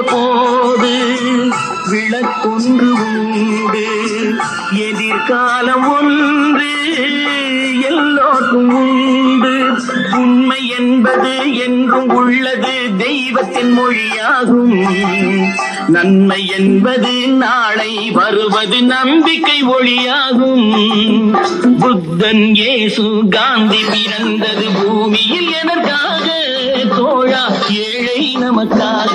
போது விளக்கொன்று உண்டு, எதிர்காலம் ஒன்று எல்லோருக்கும் உண்டு. உண்மை என்பது என்றும் உள்ளது, தெய்வத்தின் மொழியாகும். நன்மை என்பது நாளை வருவது, நம்பிக்கை ஒளியாகும். புத்தன், இயேசு, காந்தி பிறந்தது பூமியில் எதற்காக? தோழா, ஏழை நமக்காக.